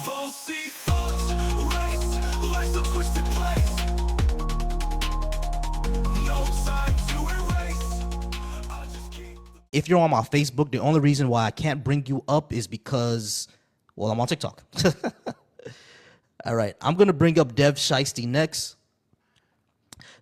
Falsely thoughts, race, life's a twisted place. No time to erase. I just keep. If you're on my Facebook, the only reason why I can't bring you up is because, well, I'm on TikTok. All right, I'm gonna bring up Dev Shiesty next.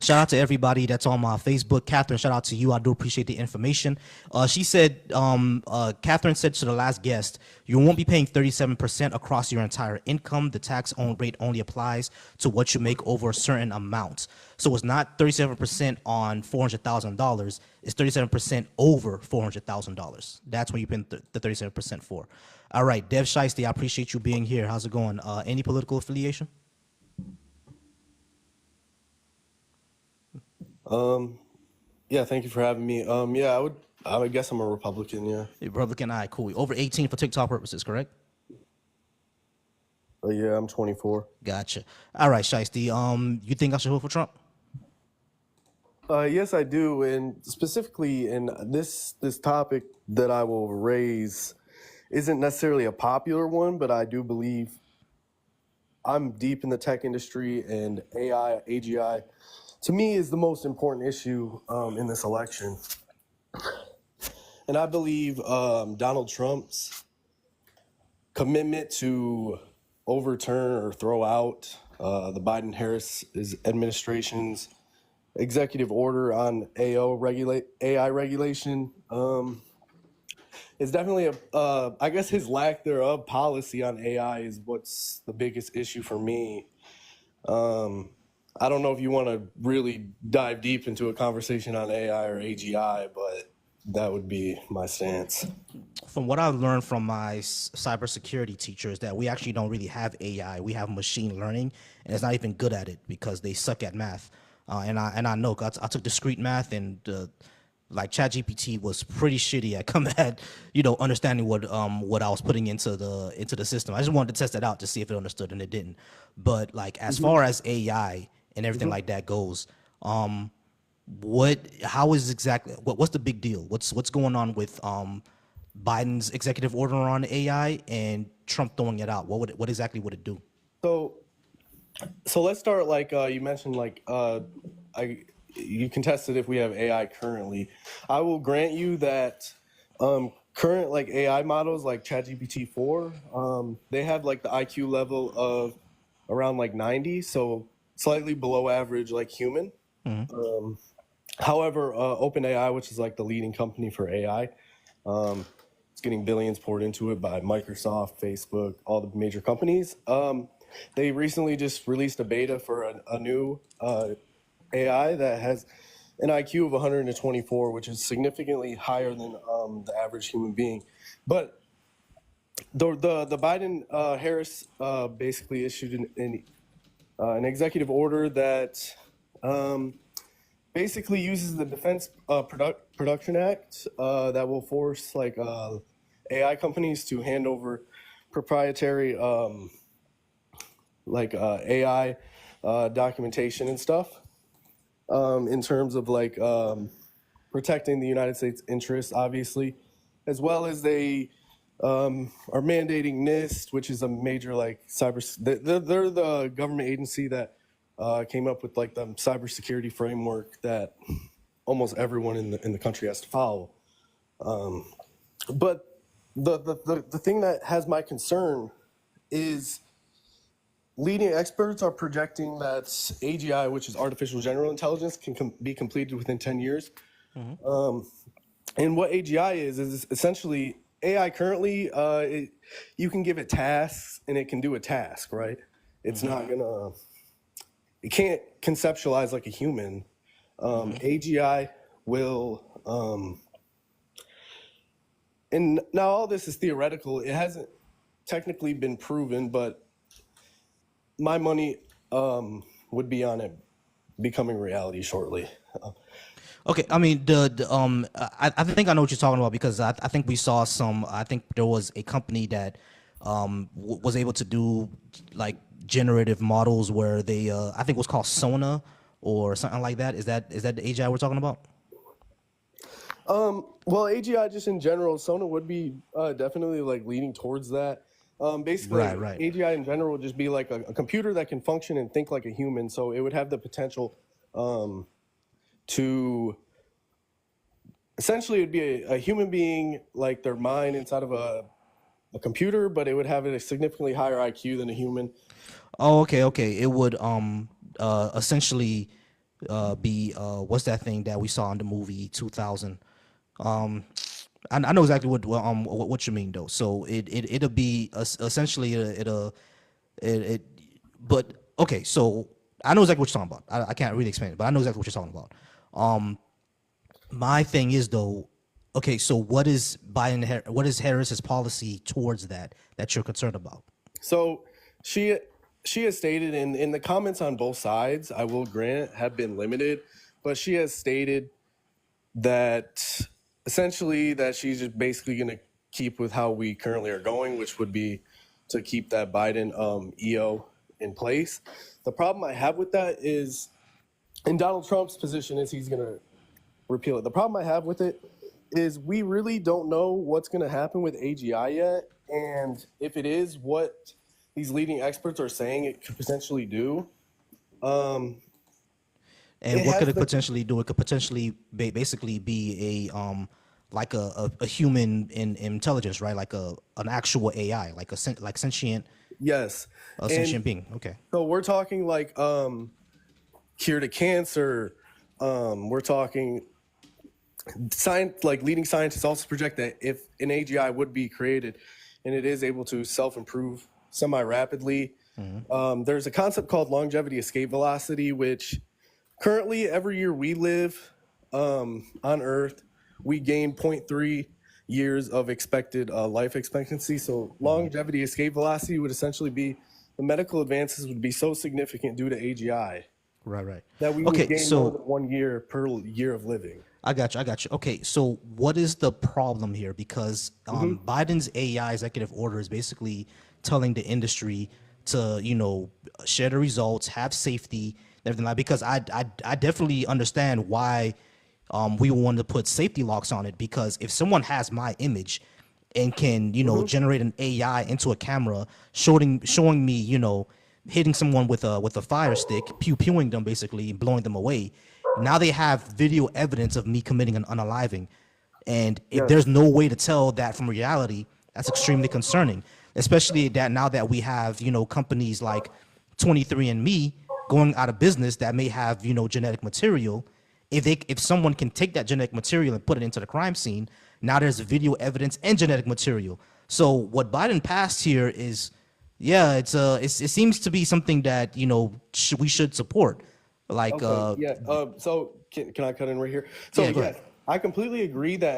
Shout out to everybody that's on my Facebook. Catherine, shout out to you. I do appreciate the information. She said, Catherine said to the last guest, you won't be paying 37% across your entire income. The tax rate only applies to what you make over a certain amount. So it's not 37% on $400,000. It's 37% over $400,000. That's when you pay the 37% for. All right, Dev Shiesty, I appreciate you being here. How's it going? Any political affiliation? Yeah, thank you for having me. Yeah, I would guess I'm a Republican, yeah. Republican, all right, cool. Over 18 for TikTok purposes, correct? Yeah, I'm 24. Gotcha. All right, Shiesty. You think I should vote for Trump? Yes, I do, and specifically in this topic that I will raise isn't necessarily a popular one, but I do believe I'm deep in the tech industry, and AI, AGI, to me is the most important issue in this election. And I believe Donald Trump's commitment to overturn or throw out the Biden-Harris administration's executive order on AI regulation is definitely I guess his lack thereof policy on AI is what's the biggest issue for me. I don't know if you want to really dive deep into a conversation on AI or AGI, but that would be my stance. From what I've learned from my cybersecurity teacher is that we actually don't really have AI. We have machine learning, and it's not even good at it because they suck at math. And I know 'cause I took discrete math, and like ChatGPT was pretty shitty at come at understanding what I was putting into the system. I just wanted to test it out to see if it understood, and it didn't. But like as far as AI and everything like that goes, how is exactly what's the big deal? What's going on with Biden's executive order on AI and Trump throwing it out? What exactly would it do? So let's start like you mentioned, like you contested if we have AI currently. I will grant you that current like AI models like ChatGPT 4, they have like the IQ level of around like 90, so slightly below average like human. However, OpenAI, which is like the leading company for AI, it's getting billions poured into it by Microsoft, Facebook, all the major companies. They recently just released a beta for a new AI that has an IQ of 124, which is significantly higher than the average human being. But the Biden Harris basically issued an executive order that basically uses the Defense Production Act that will force like AI companies to hand over proprietary AI documentation and stuff in terms of like protecting the United States interests, obviously, as well as they are mandating NIST, which is a major like they're the government agency that came up with like the cybersecurity framework that almost everyone in the country has to follow. But the thing that has my concern is leading experts are projecting that AGI, which is artificial general intelligence, can be completed within 10 years. And what AGI is essentially AI currently, you can give it tasks and it can do a task, right? It's not gonna, it can't conceptualize like a human. AGI will, and now all this is theoretical. It hasn't technically been proven, but my money would be on it becoming reality shortly. Okay, I mean I think I know what you're talking about because I think we saw some. I think there was a company that was able to do like generative models where they I think it was called Sona or something like that. Is that the AGI we're talking about? Well, AGI just in general, Sona would be definitely like leaning towards that. Basically, Right, right. AGI in general would just be like a computer that can function and think like a human. So it would have the potential to essentially it'd be a human being, like their mind inside of a computer, but it would have a significantly higher IQ than a human. Oh, okay, okay. It would essentially be what's that thing that we saw in the movie 2000? Um, I know exactly what you mean though. So it'll be essentially it but okay. So I know exactly what you're talking about. I can't really explain it, but I know exactly what you're talking about. My thing is though, okay. So what is Harris's policy towards that you're concerned about? So she she has stated in the comments on both sides, I will grant, have been limited, but she has stated that essentially that she's just basically going to keep with how we currently are going, which would be to keep that Biden EO in place. The problem I have with that is, and Donald Trump's position is he's going to repeal it. The problem I have with it is we really don't know what's going to happen with AGI yet, and if it is what these leading experts are saying it could potentially do. And It what has could it the potentially do? It could potentially basically be like a human in intelligence, right? Like an actual AI, like like yes, a and sentient being. Okay. so we're talking like cure to cancer. We're talking science, like leading scientists also project that if an AGI would be created and it is able to self-improve semi-rapidly, there's a concept called longevity escape velocity, which currently every year we live on Earth, we gain zero point 0.3 years of expected life expectancy. So longevity escape velocity would essentially be the medical advances would be so significant due to AGI Right, right. that we would Okay, gain more than so 1 year per year of living. I got you. I got you. Okay, so what is the problem here? Because Biden's AI executive order is basically telling the industry to, share the results, have safety, and everything like. Because I definitely understand why we want to put safety locks on it. Because if someone has my image and can, generate an AI into a camera, showing me, hitting someone with a fire stick, pew pewing them basically, and blowing them away. Now they have video evidence of me committing an unaliving. And if there's Yes. no way to tell that from reality, that's extremely concerning. Especially that now that we have, companies like 23andMe going out of business that may have, genetic material. If someone can take that genetic material and put it into the crime scene, now there's video evidence and genetic material. So what Biden passed here is, yeah, it seems to be something that we should support. Like Okay. Yeah. So can I cut in right here? So yeah, go ahead. yes, I completely agree that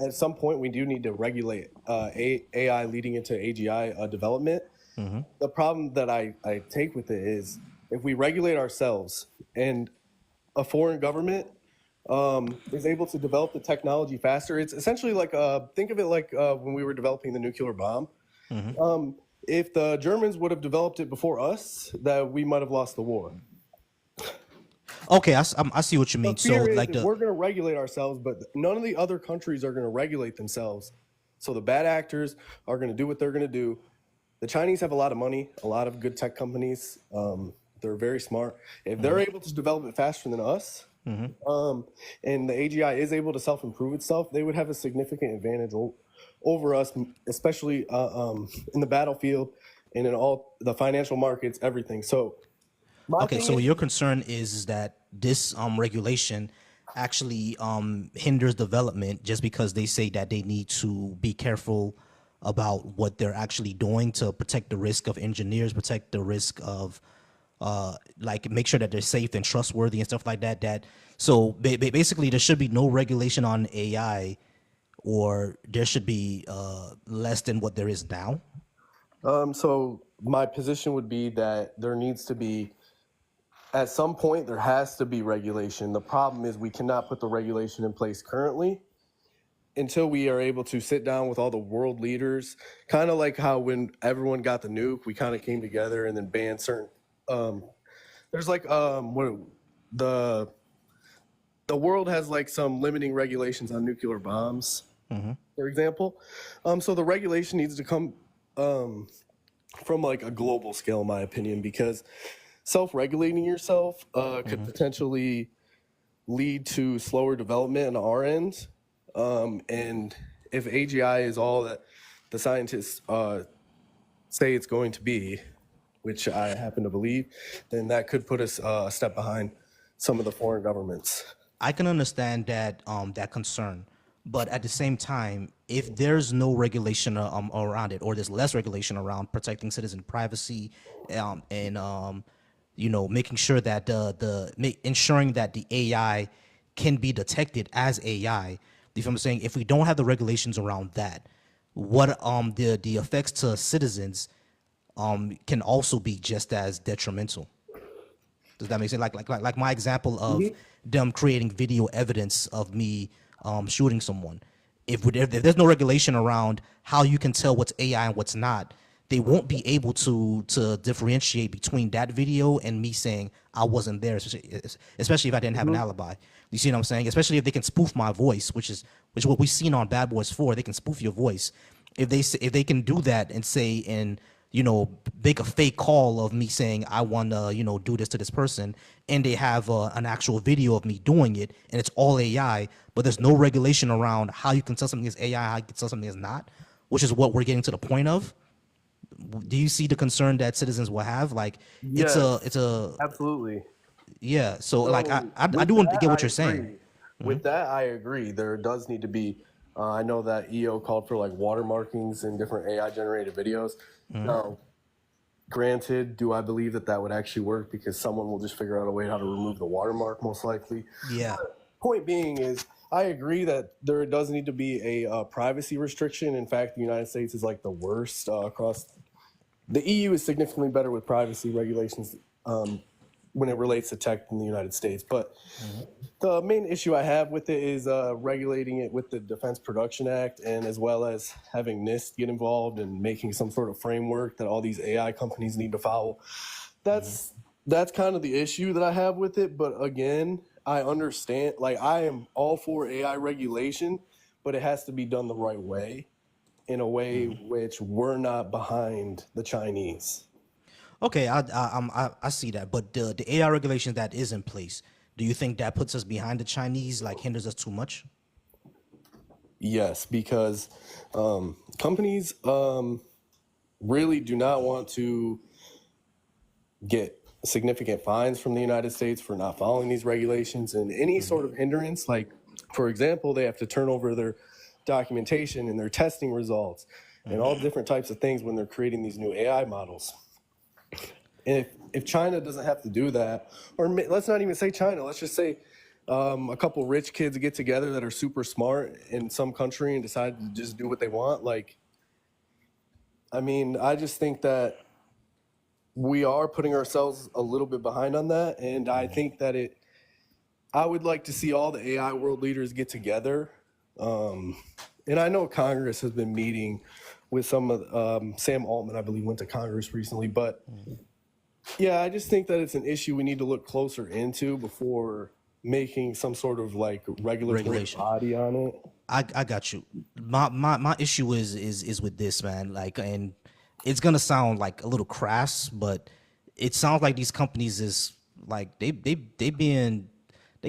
at some point we do need to regulate AI leading into AGI development. The problem that I take with it is if we regulate ourselves and a foreign government is able to develop the technology faster, it's essentially like think of it like when we were developing the nuclear bomb. If the Germans would have developed it before us, that we might have lost the war. Okay, I see what you The mean. So fear like is we're going to regulate ourselves, but none of the other countries are going to regulate themselves. So the bad actors are going to do what they're going to do. The Chinese have a lot of money, a lot of good tech companies. They're very smart. If they're able to develop it faster than us, and the AGI is able to self-improve itself, they would have a significant advantage over us, especially in the battlefield and in all the financial markets, everything. So my okay, thing so is, your concern is that this regulation actually hinders development just because they say that they need to be careful about what they're actually doing to protect the risk of engineers, protect the risk of like make sure that they're safe and trustworthy and stuff like that. So basically there should be no regulation on AI, or there should be less than what there is now. so my position would be that there needs to be, at some point, there has to be regulation. The problem is we cannot put the regulation in place currently until we are able to sit down with all the world leaders, kind of like how when everyone got the nuke, we kind of came together and then banned certain. Um, there's like what the the world has like some limiting regulations on nuclear bombs, for example. So the regulation needs to come. from like a global scale, in my opinion, because self-regulating yourself could potentially lead to slower development on our end. And if AGI is all that the scientists say it's going to be, which I happen to believe, then that could put us a step behind some of the foreign governments. I can understand that concern, but at the same time, if there's no regulation around it, or there's less regulation around protecting citizen privacy, and making sure that ensuring that the AI can be detected as AI. You feel what I'm saying? If we don't have the regulations around that, what the effects to citizens can also be just as detrimental. Does that make sense? Like my example of them creating video evidence of me shooting someone. If there's no regulation around how you can tell what's AI and what's not, they won't be able to differentiate between that video and me saying I wasn't there, especially if I didn't have an alibi. You see what I'm saying? Especially if they can spoof my voice, which is what we've seen on Bad Boys 4. They can spoof your voice. If they can do that and say and make a fake call of me saying I want to, do this to this person, and they have an actual video of me doing it, and it's all AI, but there's no regulation around how you can tell something is AI, how you can tell something is not, which is what we're getting to the point of. Do you see the concern that citizens will have? Like, Yes, it's a absolutely. yeah. So like, I With do want to that, get what I you're saying. agree. With that, I agree. There does need to be. I know that EO called for like watermarkings in different AI generated videos. Now, granted, do I believe that that would actually work? Because someone will just figure out a way how to remove the watermark, most likely. Yeah. Point being is, I agree that there does need to be a privacy restriction. In fact, the United States is like the worst across. The EU is significantly better with privacy regulations when it relates to tech in the United States. But the main issue I have with it is regulating it with the Defense Production Act, and as well as having NIST get involved and making some sort of framework that all these AI companies need to follow. That's kind of the issue that I have with it. But again, I understand. Like, I am all for AI regulation, but it has to be done the right way, in a way which we're not behind the Chinese. Okay, I see that, but the AI regulations that is in place, do you think that puts us behind the Chinese, like hinders us too much? Yes, because companies really do not want to get significant fines from the United States for not following these regulations, and any sort of hindrance, like, for example, they have to turn over their documentation and their testing results and all different types of things when they're creating these new AI models. And if China doesn't have to do that, or let's not even say China, let's just say a couple rich kids get together that are super smart in some country and decide to just do what they want, like, I mean, I just think that we are putting ourselves a little bit behind on that, and I think that I would like to see all the AI world leaders get together. And I know Congress has been meeting with some of Sam Altman, I believe, went to Congress recently. But yeah, I just think that it's an issue we need to look closer into before making some sort of like regulatory Regulation. body on it. I got you. My issue is with this, man. Like, and it's gonna sound like a little crass, but it sounds like these companies is like they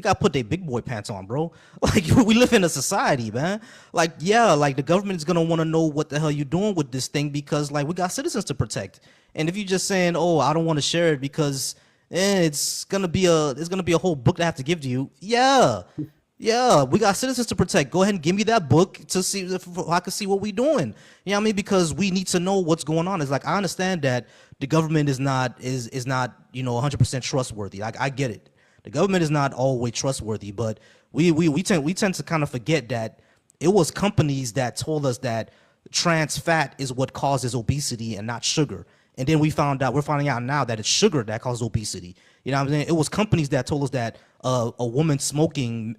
got to put their big boy pants on, bro. Like, we live in a society, man. Like, yeah, like the government is gonna want to know what the hell you doing with this thing, because like we got citizens to protect. And if you're just saying, oh, I don't want to share it because it's gonna be a whole book that I have to give to you. Yeah, we got citizens to protect. Go ahead and give me that book to see if I can see what we doing. You know what I mean? Because we need to know what's going on. It's like, I understand that the government is not 100% trustworthy. Like, I get it. The government is not always trustworthy, but we tend to kind of forget that it was companies that told us that trans fat is what causes obesity and not sugar. And then we're finding out now that it's sugar that causes obesity. You know what I'm saying? It was companies that told us that a woman smoking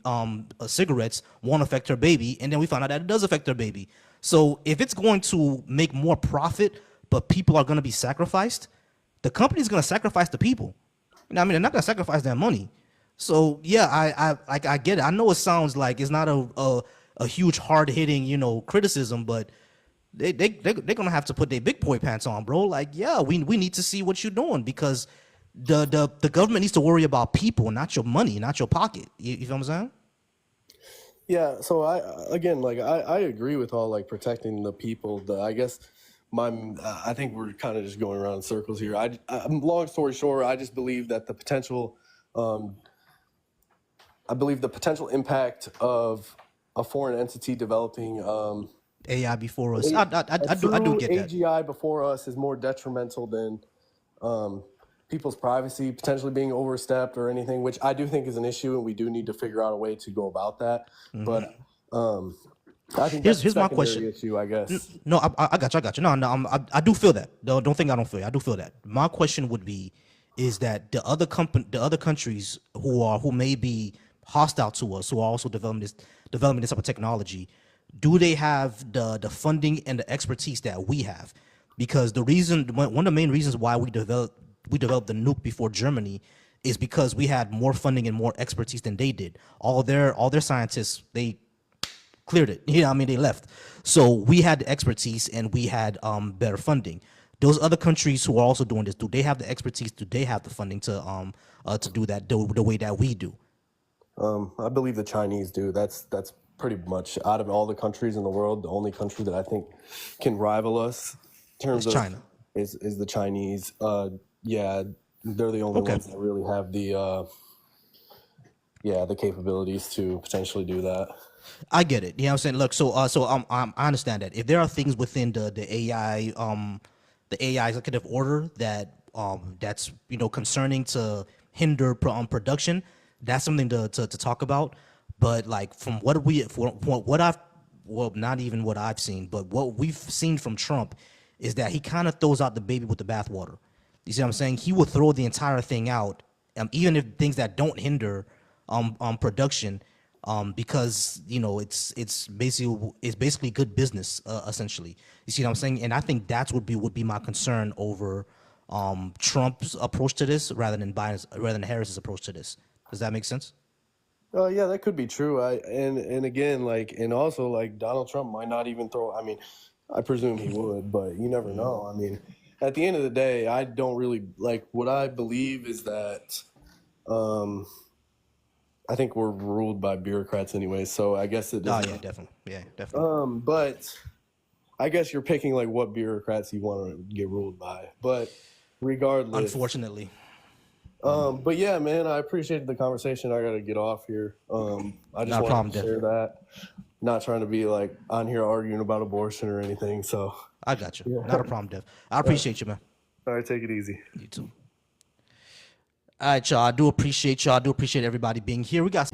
cigarettes won't affect her baby, and then we found out that it does affect her baby. So if it's going to make more profit, but people are going to be sacrificed, the company's going to sacrifice the people. You know what I mean? They're not going to sacrifice their money. So yeah, I get it. I know it sounds like it's not a huge hard hitting criticism, but they're gonna have to put their big boy pants on, bro. Like, yeah, we need to see what you're doing because the government needs to worry about people, not your money, not your pocket. You feel what I'm saying? Yeah, so I agree with all like protecting the people. I guess I think we're kind of just going around in circles here. Long story short, I just believe that um, I believe the potential impact of a foreign entity developing AI before us. a, I do true get that. AGI before us is more detrimental than people's privacy potentially being overstepped or anything, which I do think is an issue, and we do need to figure out a way to go about that. But I think that's a Here's my question. secondary issue, I guess. No, I got you. I got you. No, I do feel that. Don't think I don't feel it. I do feel that. My question would be, is that the other countries who may be hostile to us, who are also developing this type of technology, do they have the funding and the expertise that we have? Because one of the main reasons why we developed the nuke before Germany is because we had more funding and more expertise than they did. All their scientists, they cleared it. You know, what I mean, they left. So we had the expertise and we had better funding. Those other countries who are also doing this, do they have the expertise? Do they have the funding to do that the way that we do? I believe the Chinese do. That's pretty much out of all the countries in the world, the only country that I think can rival us in terms It's China. is the Chinese. Yeah, they're the only Okay. ones that really have the capabilities to potentially do that. I get it. You know what I'm saying? Look, I understand that if there are things within the AI executive order that that's concerning to hinder production, that's something to talk about. But like from what I've not even what I've seen, but what we've seen from Trump is that he kind of throws out the baby with the bathwater. You see what I'm saying? He will throw the entire thing out, even if things that don't hinder production, because it's basically good business essentially. You see what I'm saying? And I think that's would be my concern over Trump's approach to this rather than Harris's approach to this. Does that make sense? Yeah, that could be true. And again, and also Donald Trump might not even throw. I mean, I presume he would, but you never know. I mean, at the end of the day, I don't really what I believe is that I think we're ruled by bureaucrats anyway. So I guess it Oh doesn't. yeah, definitely. Yeah, definitely. But I guess you're picking what bureaucrats you want to get ruled by. But regardless, Unfortunately. but yeah, man, I appreciated the conversation. I gotta get off here. I just Not a wanted problem, to share that. Not trying to be on here arguing about abortion or anything. So, I got you. Not a problem, Dev. I appreciate you, man. all right, take it easy. You too. All right, y'all. I do appreciate y'all. I do appreciate everybody being here. We got